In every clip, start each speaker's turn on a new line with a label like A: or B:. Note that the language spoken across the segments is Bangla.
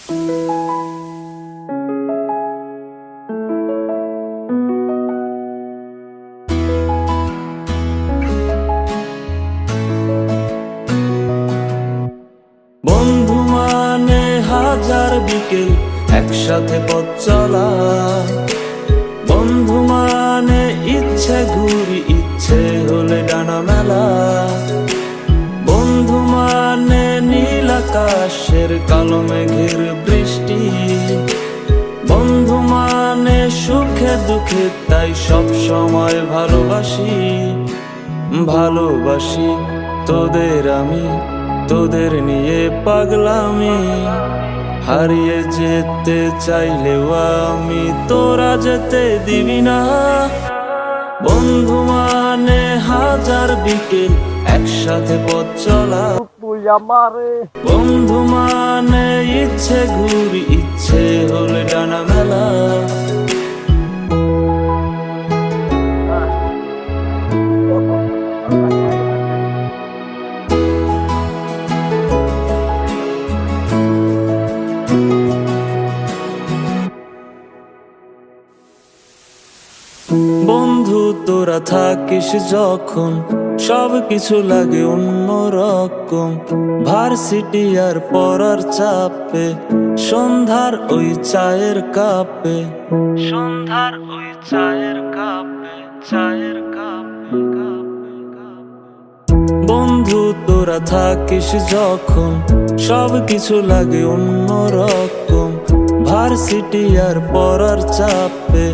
A: বন্ধু মানে হাজার বিকেল একসাথে পথ চলা, বন্ধু মানে ইচ্ছে ঘুরি ইচ্ছে হলে ডানা মেলা, বন্ধু মানে নীল আকাশের কালো মেঘের বৃষ্টি, বন্ধু মানে সুখে দুঃখে তাই সব সময় ভালোবাসি। ভালোবাসি তোদের আমি, তোদের নিয়ে পাগলামি, হারিয়ে যেতে চাইলেও আমি তোরা যেতে দিবি না। বন্ধু মানে হাজার বিকেল একসাথে পথ চলা, বন্ধু মানে ইচ্ছে ঘুরি ইচ্ছে হলে ডানা মেলা। বন্ধু তোরা থাকিস যখন সব কিছু লাগে অন্যরকম, ভার্সিটি আর পড়ার চাপে সন্ধ্যার ওই চায়ের কাপে, সন্ধ্যার ওই চায়ের কাপে, চায়ের কাপে। বন্ধু তোরা থাকিস যখন সব কিছু লাগে অন্যরকম, ভার্সিটি আর পড়ার চাপে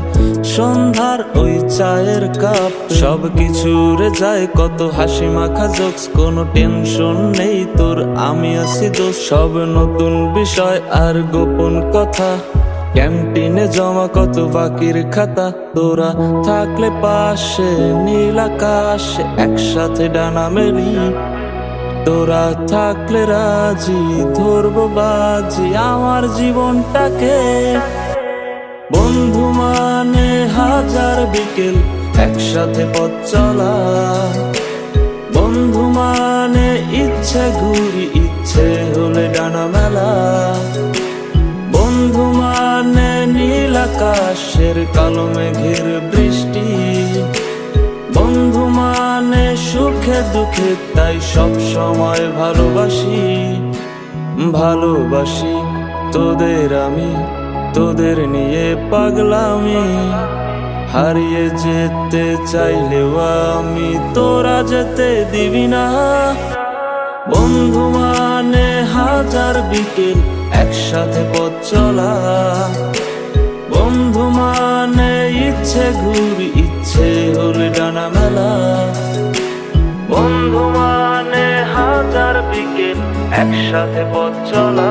A: সন্ধ্যার ওই চায়ের কাপ, সব কিছুরে যায় কত হাসি মাখা জোকস, কোনো টেনশন নেই তোর আমি আছি দোষ। সব নতুন বিষয় আর গোপন কথা, ক্যান্টিনে জমা কত বাকির খাতা, তোরা থাকলে পাশে নীল আকাশে একসাথে ডানা মেলি, তোরা থাকলে রাজি ধরবো বাজি আমার জীবনটাকে। বন্ধু মানে হাজার বিকেল একসাথে পথ চলা, বন্ধু মানে ইচ্ছে ঘুরি ইচ্ছে হলে ডানা মেলা, বন্ধু মানে নীল আকাশের কালো মেঘের বৃষ্টি, বন্ধু মানে সুখে দুঃখে তাই সব সময় ভালোবাসি। ভালোবাসি তোদের আমি, তোদের নিয়ে পাগলামি, হারিয়ে যেতে চাইলেও আমি তোরা যেতে দিবি না। বন্ধু মানে হাজার বিকেল একসাথে পথ চলা, বন্ধু মানে ইচ্ছে ঘুরি ইচ্ছে হলে ডানা মেলা, বন্ধু মানে হাজার বিকেল একসাথে পথ চলা।